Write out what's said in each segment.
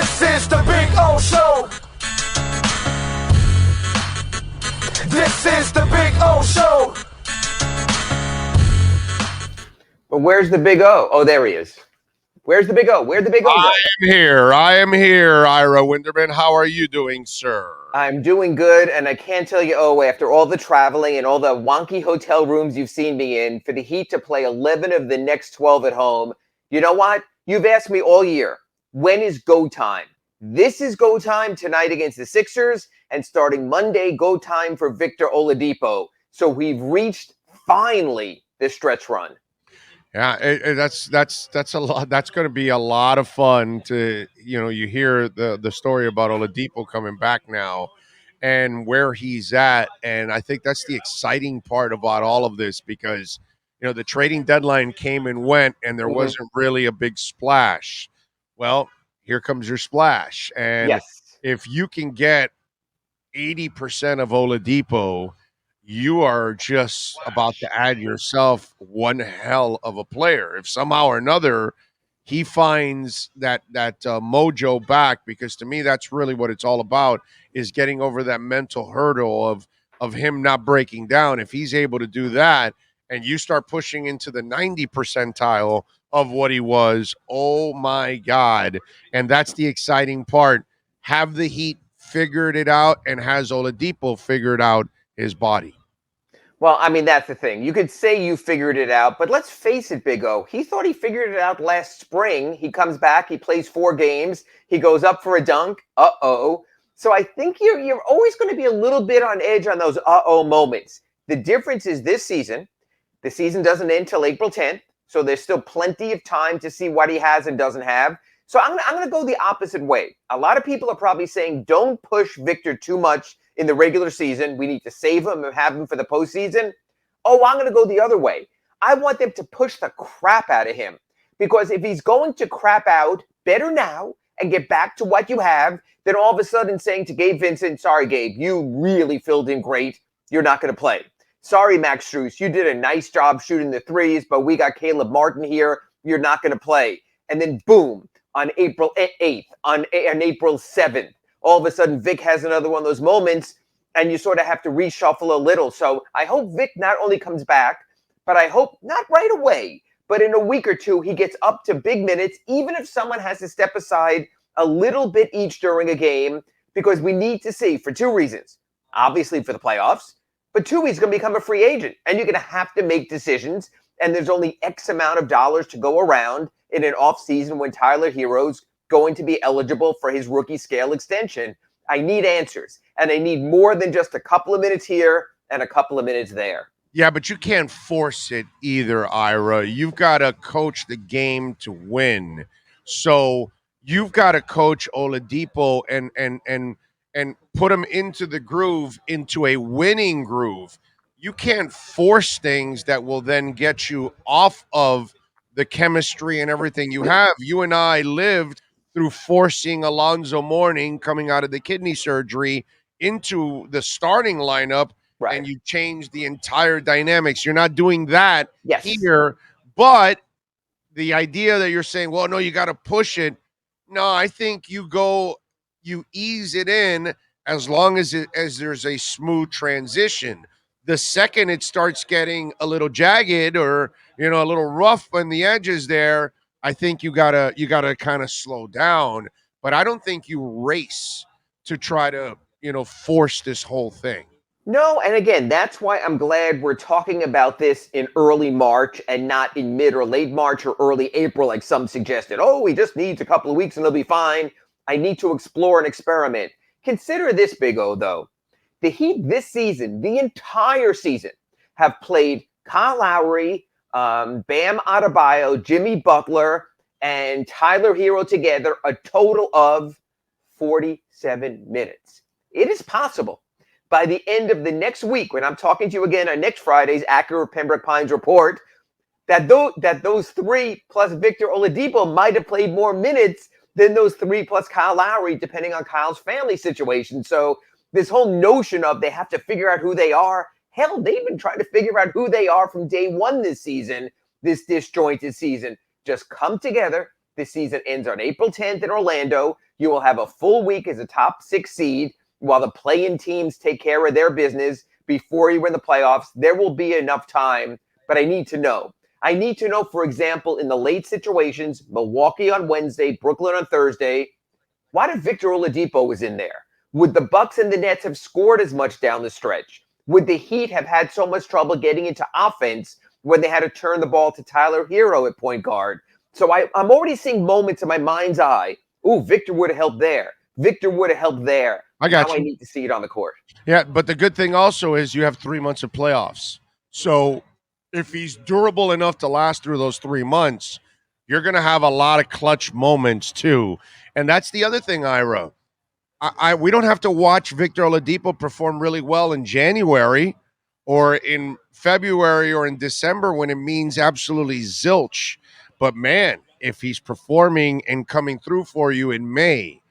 This is the Big O Show. This is the Big O Show. But where's the Big O? Oh, there he is. Where's the Big O? Where'd the Big O go? I am here, Ira Winderman. How are you doing, sir? I'm doing good, and I can't tell you, after all the traveling and all the wonky hotel rooms you've seen me in, for the Heat to play 11 of the next 12 at home, you know what? You've asked me all year, when is go time? This is go time tonight against the Sixers, and starting Monday, go time for Victor Oladipo. So we've reached, finally, the stretch run. Yeah, that's a lot. That's going to be a lot of fun to, you hear the story about Oladipo coming back now and where he's at. And I think that's the exciting part about all of this because, the trading deadline came and went and there wasn't really a big splash. Well, here comes your splash. And Yes. if you can get 80% of Oladipo, you are just about to add yourself one hell of a player. If somehow or another he finds that mojo back, because to me that's really what it's all about, is getting over that mental hurdle of him not breaking down. If he's able to do that and you start pushing into the 90 percentile of what he was, oh my God. And that's the exciting part. Have the Heat figured it out, and has Oladipo figured out his body? Well, I mean, that's the thing. You could say you figured it out, but let's face it, Big O. He thought he figured it out last spring. He comes back, he plays 4 games, he goes up for a dunk. Uh-oh. So I think you're always going to be a little bit on edge on those uh-oh moments. The difference is this season, the season doesn't end till April 10th, so there's still plenty of time to see what he has and doesn't have. So I'm going to go the opposite way. A lot of people are probably saying don't push Victor too much in the regular season. We need to save him and have him for the postseason. Oh, I'm going to go the other way. I want them to push the crap out of him, because if he's going to crap out, better now and get back to what you have than all of a sudden saying to Gabe Vincent, sorry, Gabe, you really filled in great. You're not going to play. Sorry, Max Strus, you did a nice job shooting the threes, but we got Caleb Martin here. You're not going to play. And then boom, on April 8th, on April 7th, all of a sudden Vic has another one of those moments and you sort of have to reshuffle a little. So I hope Vic not only comes back, but I hope not right away, but in a week or two, he gets up to big minutes, even if someone has to step aside a little bit each during a game, because we need to see, for 2 reasons. Obviously for the playoffs, but 2, he's going to become a free agent and you're going to have to make decisions. And there's only X amount of dollars to go around in an off season when Tyler Hero's going to be eligible for his rookie scale extension. I need answers, and I need more than just a couple of minutes here and a couple of minutes there. Yeah, but you can't force it either, Ira. You've got to coach the game to win. So you've got to coach Oladipo and put him into the groove, into a winning groove. You can't force things that will then get you off of the chemistry and everything you have. You and I lived through forcing Alonzo Mourning coming out of the kidney surgery into the starting lineup, Right. and you change the entire dynamics. You're not doing that Yes. here, but the idea that you're saying, well, no, you got to push it. No, I think you ease it in as long as there's a smooth transition. The second it starts getting a little jagged or, a little rough on the edges there, I think you gotta kind of slow down. But I don't think you race to try to, force this whole thing. No, and again, that's why I'm glad we're talking about this in early March and not in mid or late March or early April like some suggested. Oh, he just needs a couple of weeks and he'll be fine. I need to explore and experiment. Consider this, Big O, though. The Heat this season, the entire season, have played Kyle Lowry, Bam Adebayo, Jimmy Butler, and Tyler Hero together a total of 47 minutes. It is possible by the end of the next week, when I'm talking to you again on next Friday's Acura Pembroke Pines report, that those 3 plus Victor Oladipo might have played more minutes than those 3 plus Kyle Lowry, depending on Kyle's family situation. So this whole notion of they have to figure out who they are, hell, they've been trying to figure out who they are from day one this season, this disjointed season. Just come together The season ends on April 10th in Orlando. You will have a full week as a top 6 seed while the play-in teams take care of their business before you win the playoffs. There will be enough time, but I need to know. I need to know, for example, in the late situations, Milwaukee on Wednesday, Brooklyn on Thursday, what if Victor Oladipo was in there? Would the Bucks and the Nets have scored as much down the stretch? Would the Heat have had so much trouble getting into offense when they had to turn the ball to Tyler Hero at point guard? So I'm already seeing moments in my mind's eye. Ooh, Victor would have helped there. Victor would have helped there. I got now you. I need to see it on the court. Yeah, but the good thing also is you have 3 months of playoffs. So if he's durable enough to last through those 3 months, you're going to have a lot of clutch moments too. And that's the other thing, Ira. We don't have to watch Victor Oladipo perform really well in January or in February or in December when it means absolutely zilch. But man, if he's performing and coming through for you in May,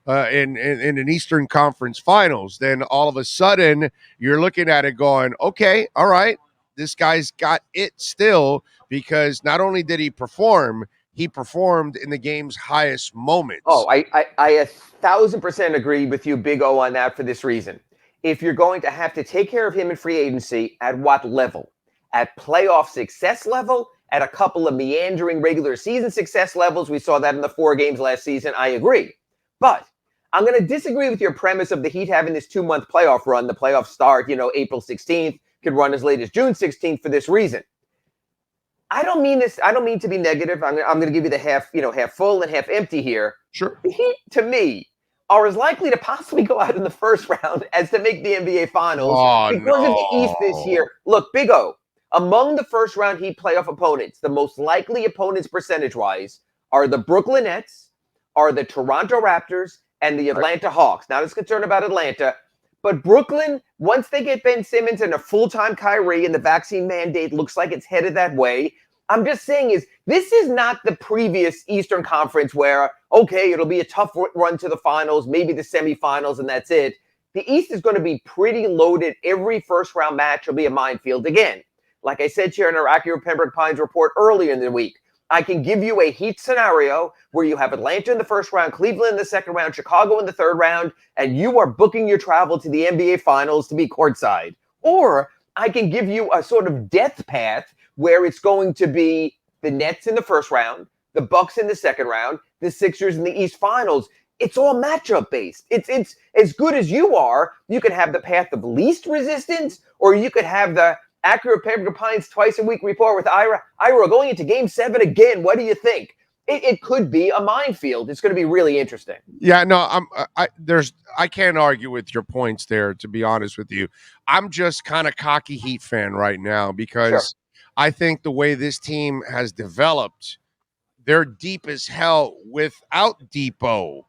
in an Eastern Conference Finals, then all of a sudden you're looking at it going, okay, all right, this guy's got it still, because not only did he performed in the game's highest moments. Oh, I 1,000% agree with you, Big O, on that for this reason. If you're going to have to take care of him in free agency, at what level? At playoff success level? At a couple of meandering regular season success levels? We saw that in the 4 games last season. I agree. But I'm going to disagree with your premise of the Heat having this 2-month playoff run. The playoffs start, April 16th, could run as late as June 16th for this reason. I don't mean to be negative. I'm going to give you the half full and half empty here. Sure. The Heat, to me, are as likely to possibly go out in the first round as to make the NBA Finals because of the East this year. Look, Big O, among the first round Heat playoff opponents, the most likely opponents percentage-wise are the Brooklyn Nets, are the Toronto Raptors, and the Atlanta Hawks. Not as concerned about Atlanta, but Brooklyn, once they get Ben Simmons and a full-time Kyrie and the vaccine mandate looks like it's headed that way, I'm just saying this is not the previous Eastern Conference where, okay, it'll be a tough run to the finals, maybe the semifinals, and that's it. The East is going to be pretty loaded. Every first-round match will be a minefield again. Like I said here in our Acura Pembroke Pines report earlier in the week, I can give you a Heat scenario where you have Atlanta in the first round, Cleveland in the second round, Chicago in the third round, and you are booking your travel to the NBA Finals to be courtside. Or I can give you a sort of death path where it's going to be the Nets in the first round, the Bucks in the second round, the Sixers in the East Finals. It's all matchup based. It's as good as you are. You can have the path of least resistance, or you could have the Acura Pembroke Pines twice a week report with Ira. Ira, going into Game 7 again. What do you think? It could be a minefield. It's going to be really interesting. Yeah, no, I can't argue with your points there, to be honest with you. I'm just kind of cocky Heat fan right now because I think the way this team has developed, they're deep as hell without Depot.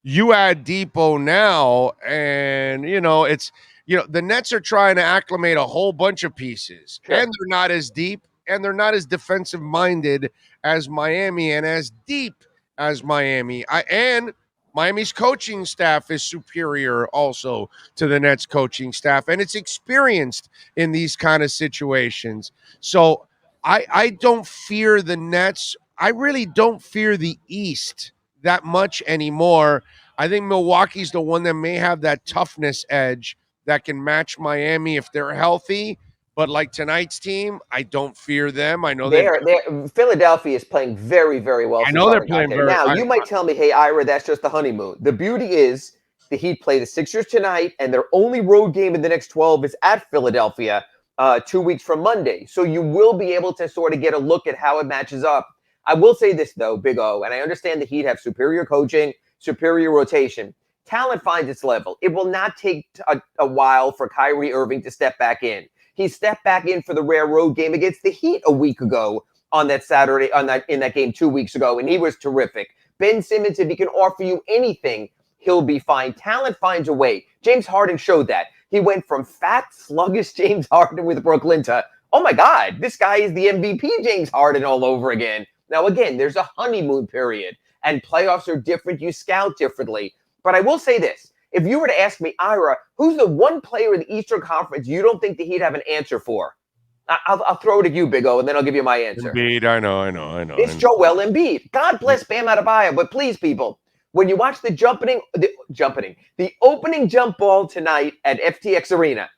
You add Depot now, and the Nets are trying to acclimate a whole bunch of pieces, and they're not as deep, and they're not as defensive minded as Miami, and as deep as Miami. And Miami's coaching staff is superior also to the Nets coaching staff, and it's experienced in these kind of situations. So I don't fear the Nets. I really don't fear the East that much anymore. I think Milwaukee's the one that may have that toughness edge that can match Miami if they're healthy. But like tonight's team, I don't fear them. I know Philadelphia is playing very, very well. I know they're playing very well. Now, you might tell me, hey, Ira, that's just the honeymoon. The beauty is the Heat play the Sixers tonight, and their only road game in the next 12 is at Philadelphia 2 weeks from Monday. So you will be able to sort of get a look at how it matches up. I will say this, though, Big O, and I understand the Heat have superior coaching, superior rotation. Talent finds its level. It will not take a while for Kyrie Irving to step back in. He stepped back in for the rare road game against the Heat a week ago on that Saturday, in that game 2 weeks ago, and he was terrific. Ben Simmons, if he can offer you anything, he'll be fine. Talent finds a way. James Harden showed that. He went from fat, sluggish James Harden with Brooklyn to, oh my God, this guy is the MVP James Harden all over again. Now, again, there's a honeymoon period, and playoffs are different. You scout differently. But I will say this. If you were to ask me, Ira, who's the one player in the Eastern Conference you don't think the Heat have an answer for? I'll throw it at you, Big O, and then I'll give you my answer. Embiid, I know. It's Joel Embiid. God bless Bam Adebayo, but please, people, when you watch the opening jump ball tonight at FTX Arena,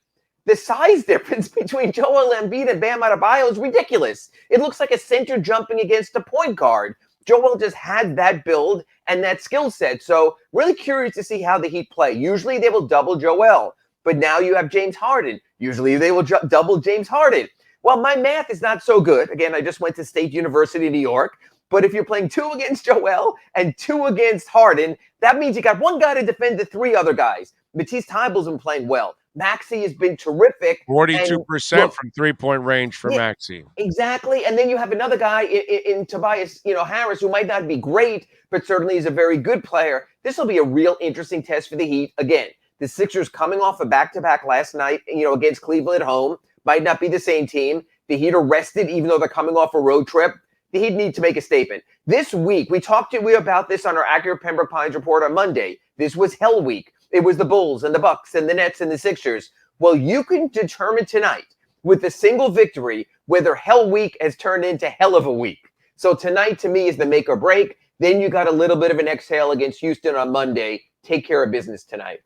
the size difference between Joel Embiid and Bam Adebayo is ridiculous. It looks like a center jumping against a point guard. Joel just had that build and that skill set. So really curious to see how the Heat play. Usually they will double Joel, but now you have James Harden. Usually they will double James Harden. Well, my math is not so good. Again, I just went to State University, New York. But if you're playing 2 against Joel and 2 against Harden, that means you got one guy to defend the 3 other guys. Matisse Thybulle's been playing well. Maxey has been terrific. 42% from 3-point range for Maxey. Exactly. And then you have another guy in Tobias, Harris, who might not be great, but certainly is a very good player. This will be a real interesting test for the Heat. Again, the Sixers coming off a back-to-back last night, against Cleveland at home. Might not be the same team. The Heat are rested, even though they're coming off a road trip. The Heat need to make a statement. This week, we talked to you about this on our Acura Pembroke Pines report on Monday. This was Hell Week. It was the Bulls and the Bucks and the Nets and the Sixers. Well, you can determine tonight with a single victory whether Hell Week has turned into Hell of a Week. So tonight, to me, is the make or break. Then you got a little bit of an exhale against Houston on Monday. Take care of business tonight.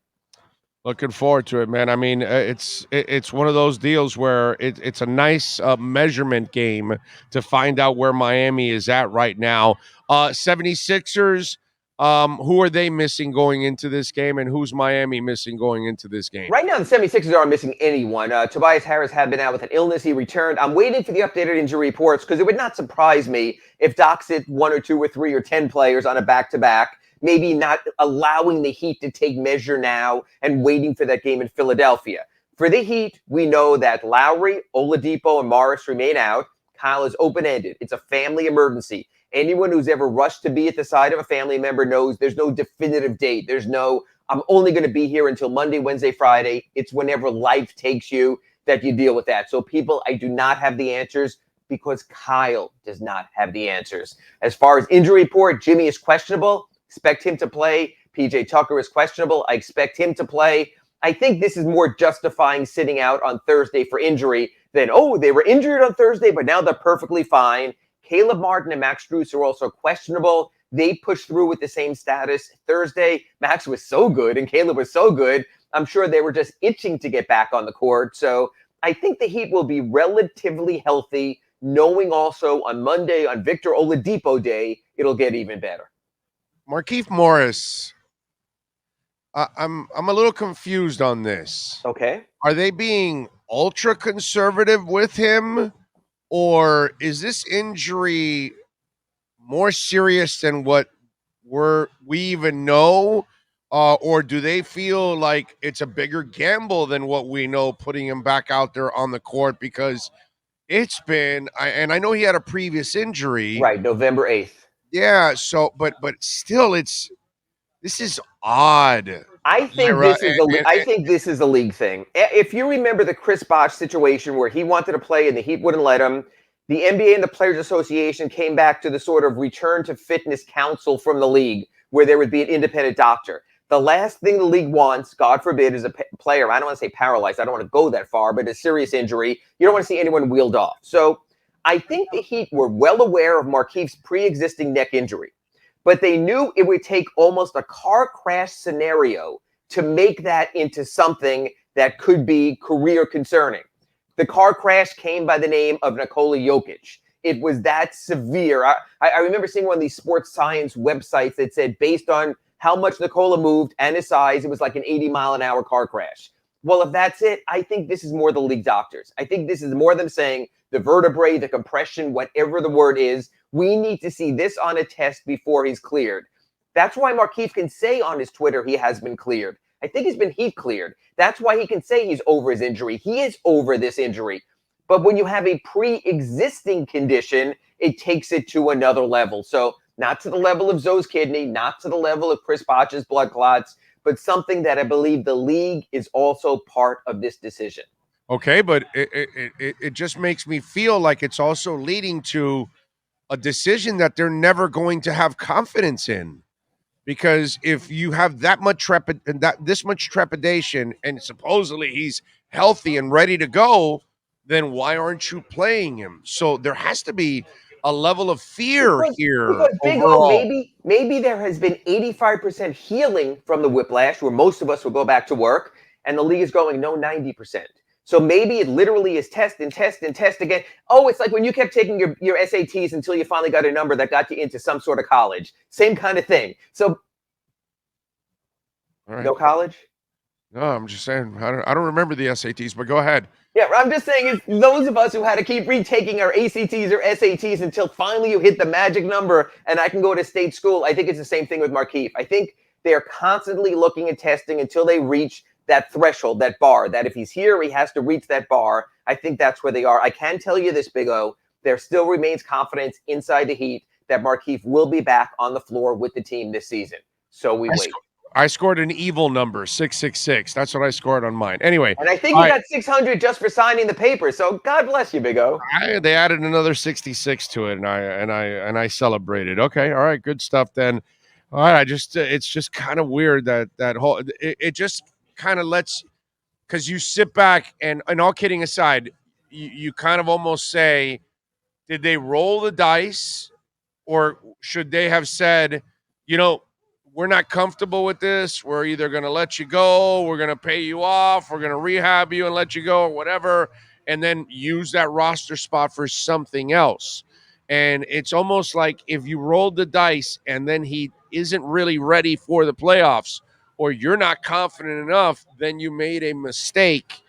Looking forward to it, man. I mean, it's one of those deals where it's a nice measurement game to find out where Miami is at right now. 76ers, who are they missing going into this game, and who's Miami missing going into this game? Right now, the 76ers aren't missing anyone. Tobias Harris had been out with an illness. He returned. I'm waiting for the updated injury reports because it would not surprise me if Doc's hit 1 or 2 or 3 or 10 players on a back-to-back. Maybe not allowing the Heat to take measure now and waiting for that game in Philadelphia. For the Heat, we know that Lowry, Oladipo, and Morris remain out. Kyle is open-ended. It's a family emergency. Anyone who's ever rushed to be at the side of a family member knows there's no definitive date. There's no, I'm only going to be here until Monday, Wednesday, Friday. It's whenever life takes you that you deal with that. So people, I do not have the answers because Kyle does not have the answers. As far as injury report, Jimmy is questionable. Expect him to play. PJ Tucker is questionable. I expect him to play. I think this is more justifying sitting out on Thursday for injury than, they were injured on Thursday, but now they're perfectly fine. Caleb Martin and Max Strus are also questionable. They pushed through with the same status Thursday. Max was so good and Caleb was so good. I'm sure they were just itching to get back on the court. So I think the Heat will be relatively healthy, knowing also on Monday, on Victor Oladipo Day, it'll get even better. Markieff Morris, I'm a little confused on this. Okay. Are they being ultra conservative with him, or is this injury more serious than what we even know? Or do they feel like it's a bigger gamble than what we know, putting him back out there on the court? Because it's been, and I know he had a previous injury. Right, November 8th. Yeah, so, but still, this is odd. I think this is a league thing. If you remember the Chris Bosh situation where he wanted to play and the Heat wouldn't let him, the NBA and the Players Association came back to the sort of return to fitness council from the league where there would be an independent doctor. The last thing the league wants, God forbid, is a player, I don't want to say paralyzed, I don't want to go that far, but a serious injury. You don't want to see anyone wheeled off. So I think the Heat were well aware of Markieff's pre-existing neck injury, but they knew it would take almost a car crash scenario to make that into something that could be career concerning. The car crash came by the name of Nikola Jokic. It was that severe. I remember seeing one of these sports science websites that said based on how much Nikola moved and his size, it was like an 80-mile-an-hour car crash. Well, if that's it, I think this is more the league doctors. I think this is more them saying the vertebrae, the compression, whatever the word is, we need to see this on a test before he's cleared. That's why Markieff can say on his Twitter he has been cleared. I think he's been Heat cleared. That's why he can say he's over his injury. He is over this injury. But when you have a pre-existing condition, it takes it to another level. So not to the level of Zoe's kidney, not to the level of Chris Bosh's blood clots, but something that I believe the league is also part of this decision. Okay, but it just makes me feel like it's also leading to a decision that they're never going to have confidence in. Because if you have that much this much trepidation, and supposedly he's healthy and ready to go, then why aren't you playing him? So there has to be a level of fear here because Big O, overall. maybe there has been 85% healing from the whiplash, where most of us will go back to work, and the league is going no 90%. So maybe it literally is test and test and test again. Oh, it's like when you kept taking your SATs until you finally got a number that got you into some sort of college. Same kind of thing. So All right. no college? No, I'm just saying I don't remember the SATs, but go ahead. Yeah, I'm just saying is those of us who had to keep retaking our ACTs or SATs until finally you hit the magic number and I can go to state school. I think it's the same thing with Markieff. I think they're constantly looking and testing until they reach that threshold, that bar, that if he's here, he has to reach that bar. I think that's where they are. I can tell you this, Big O, there still remains confidence inside the Heat that Markieff will be back on the floor with the team this season. So we wait. I scored an evil number, 666. That's what I scored on mine. Anyway, And I think you got 600 just for signing the paper. So God bless you, Big O. they added another 66 to it, and I celebrated. Okay, all right, good stuff then. All right, it's just kind of weird that whole it just kind of lets, because you sit back and all kidding aside, you kind of almost say, did they roll the dice, or should they have said, we're not comfortable with this. We're either going to let you go, we're going to pay you off, we're going to rehab you and let you go, or whatever, and then use that roster spot for something else. And it's almost like if you rolled the dice and then he isn't really ready for the playoffs, or you're not confident enough, then you made a mistake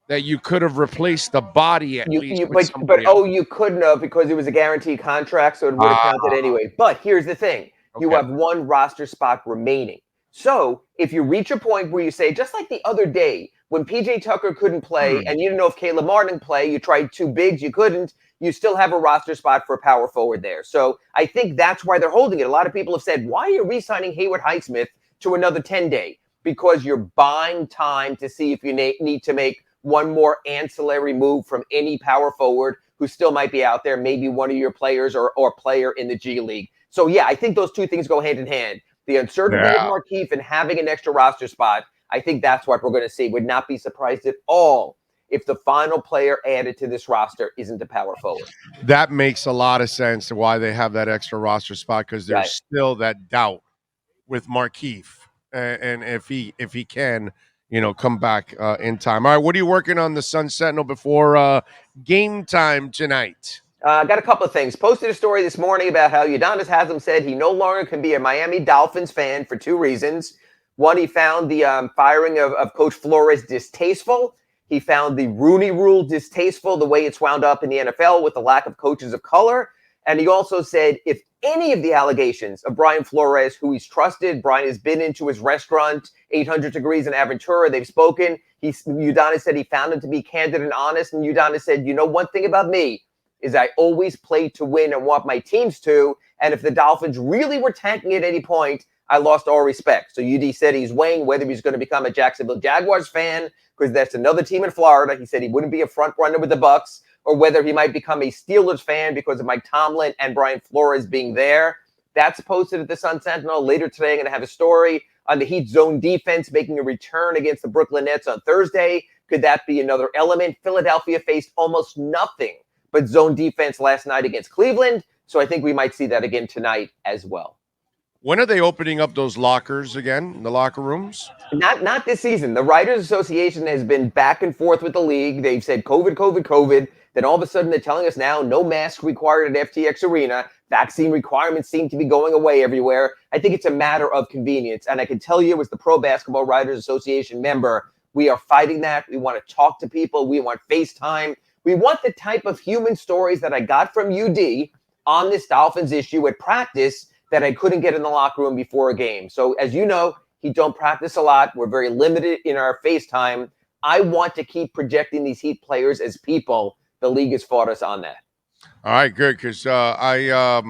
that you could have replaced the body at least with somebody else. You couldn't have because it was a guaranteed contract, so it would have counted anyway. But here's the thing: you have one roster spot remaining. So if you reach a point where you say, just like the other day when PJ Tucker couldn't play and you didn't know if Caleb Martin could play, you tried two bigs, you couldn't. You still have a roster spot for a power forward there. So I think that's why they're holding it. A lot of people have said, why are you re-signing Haywood Highsmith to another 10-day? Because you're buying time to see if you need to make one more ancillary move from any power forward who still might be out there, maybe one of your players or player in the G League. So, yeah, I think those two things go hand in hand. The uncertainty of Markieff and having an extra roster spot, I think that's what we're going to see. Would not be surprised at all if the final player added to this roster isn't a power forward. That makes a lot of sense to why they have that extra roster spot, because there's still that doubt with Markieff, and if he can, come back in time. All right, what are you working on the Sun Sentinel before game time tonight? Got a couple of things. Posted a story this morning about how Udonis Haslem said he no longer can be a Miami Dolphins fan for two reasons. One, he found the firing of Coach Flores distasteful. He found the Rooney Rule distasteful, the way it's wound up in the NFL with the lack of coaches of color. And he also said if any of the allegations of Brian Flores, who he's trusted, Brian has been into his restaurant, 800 Degrees in Aventura, they've spoken. Udonis said he found him to be candid and honest. And Udonis said, one thing about me is I always play to win and want my teams to. And if the Dolphins really were tanking at any point, I lost all respect. So UD said he's weighing whether he's going to become a Jacksonville Jaguars fan, because that's another team in Florida. He said he wouldn't be a front runner with the Bucs, or whether he might become a Steelers fan because of Mike Tomlin and Brian Flores being there. That's posted at the Sun Sentinel. Later today, I'm going to have a story on the Heat zone defense making a return against the Brooklyn Nets on Thursday. Could that be another element? Philadelphia faced almost nothing but zone defense last night against Cleveland. So I think we might see that again tonight as well. When are they opening up those lockers again, the locker rooms? Not this season. The Writers Association has been back and forth with the league. They've said COVID. Then all of a sudden they're telling us now no mask required at FTX Arena. Vaccine requirements seem to be going away everywhere. I think it's a matter of convenience. And I can tell you as the Pro Basketball Writers Association member, we are fighting that. We want to talk to people. We want FaceTime. We want the type of human stories that I got from UD on this Dolphins issue at practice that I couldn't get in the locker room before a game. So as you know, he don't practice a lot. We're very limited in our FaceTime. I want to keep projecting these Heat players as people. The league has fought us on that. All right, good, because I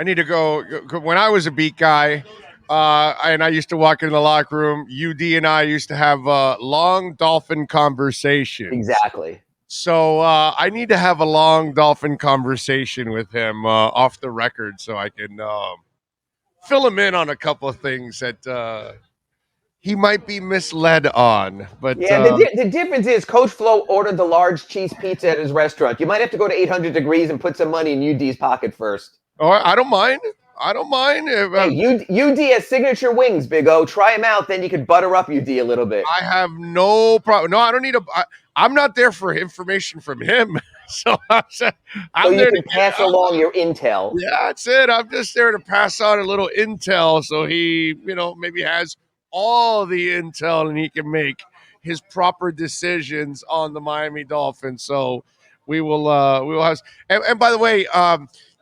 need to go. When I was a beat guy, and I used to walk in the locker room, UD and I used to have long Dolphin conversations. Exactly. So I need to have a long Dolphin conversation with him off the record so I can fill him in on a couple of things that he might be misled on. But Yeah, the difference is Coach Flo ordered the large cheese pizza at his restaurant. You might have to go to 800 degrees and put some money in UD's pocket first. I don't mind. I don't mind. Hey, UD has signature wings, Big O. Try them out, then you could butter up UD a little bit. I have no problem. No, I don't need I'm not there for information from him. So I'm So you there can pass along your intel. Yeah, that's it. I'm just there to pass on a little intel so he, maybe has all the intel and he can make his proper decisions on the Miami Dolphins. So we will have. And by the way,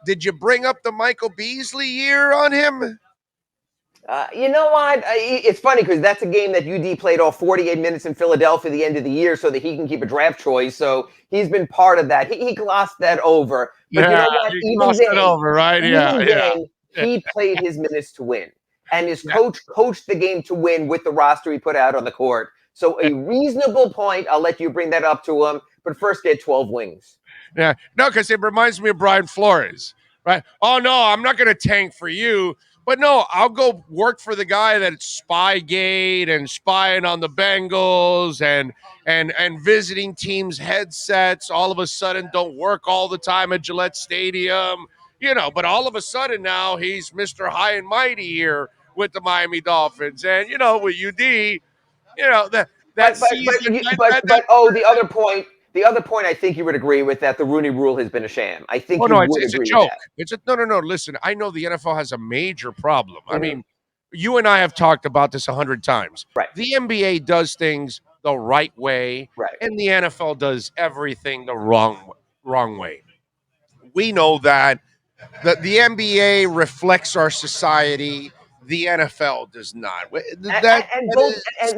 did you bring up the Michael Beasley year on him? You know what? It's funny because that's a game that UD played all 48 minutes in Philadelphia at the end of the year so that he can keep a draft choice. So he's been part of that. He glossed that over. But you know what? He glossed it over, right? Even then, he played his minutes to win. And his coach coached the game to win with the roster he put out on the court. So a reasonable point, I'll let you bring that up to him. But first, get 12 wings. Yeah. No, because it reminds me of Brian Flores, right? Oh, no, I'm not going to tank for you. But no, I'll go work for the guy that's Spygate and spying on the Bengals and visiting teams' headsets. All of a sudden, don't work all the time at Gillette Stadium, But all of a sudden now he's Mr. High and Mighty here with the Miami Dolphins, and with UD, that season. The other point, I think you would agree with that the Rooney Rule has been a sham. I think you would it's agree a joke. with that. No. Listen, I know the NFL has a major problem. Mm-hmm. I mean, you and I have talked about this 100 times. Right. The NBA does things the right way, right, and the NFL does everything the wrong way. We know that the NBA reflects our society. The NFL does not.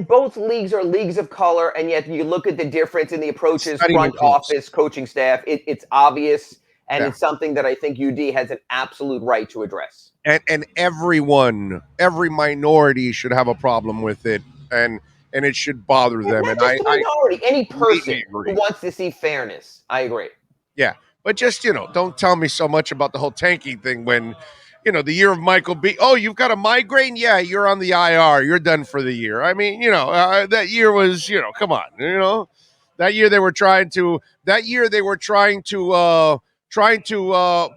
Both leagues are leagues of color, and yet you look at the difference in the approaches, front office, coaching staff. It's obvious, and it's something that I think UD has an absolute right to address. And every minority should have a problem with it, and it should bother them. Not just minority, any person who wants to see fairness. I agree. Yeah, but just don't tell me so much about the whole Tanki thing when. The year of Michael B. Oh, you've got a migraine? Yeah, you're on the IR. You're done for the year. I mean, that year was, come on, that year they were trying to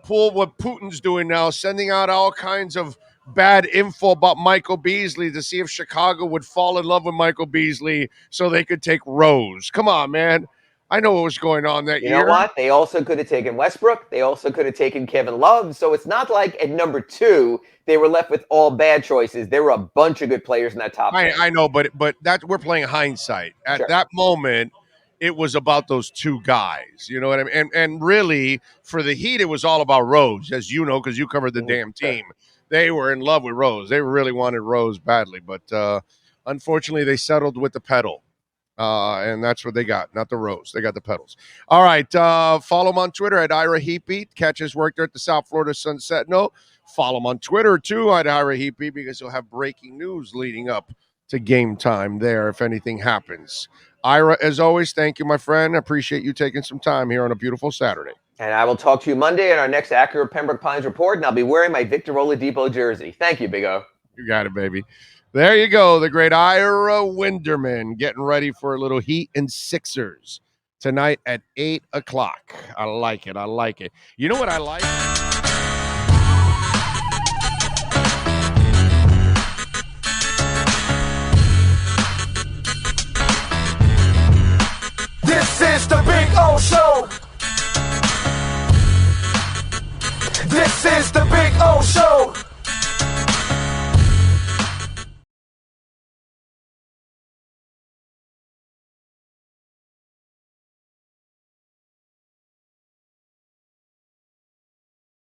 pull what Putin's doing now, sending out all kinds of bad info about Michael Beasley to see if Chicago would fall in love with Michael Beasley so they could take Rose. Come on, man. I know what was going on that year. You know what? They also could have taken Westbrook. They also could have taken Kevin Love. So it's not like at number 2, they were left with all bad choices. There were a bunch of good players in that top 10. I know, but we're playing hindsight. At that moment, it was about those 2 guys. You know what I mean? And really, for the Heat, it was all about Rose, as you know, because you covered the damn team. They were in love with Rose. They really wanted Rose badly. But unfortunately, they settled with the pedal. And that's what they got, not the rose. They got the pedals. All right. Follow him on Twitter at Ira Heatbeat. Catch his work there at the South Florida Sunset. No, follow him on Twitter too at Ira Heatbeat because he'll have breaking news leading up to game time there if anything happens. Ira, as always, thank you, my friend. I appreciate you taking some time here on a beautiful Saturday. And I will talk to you Monday in our next Acura Pembroke Pines report, and I'll be wearing my Victor Oladipo jersey. Thank you, Big O. You got it, baby. There you go, the great Ira Winderman getting ready for a little Heat and Sixers tonight at 8 o'clock. I like it. You know what I like?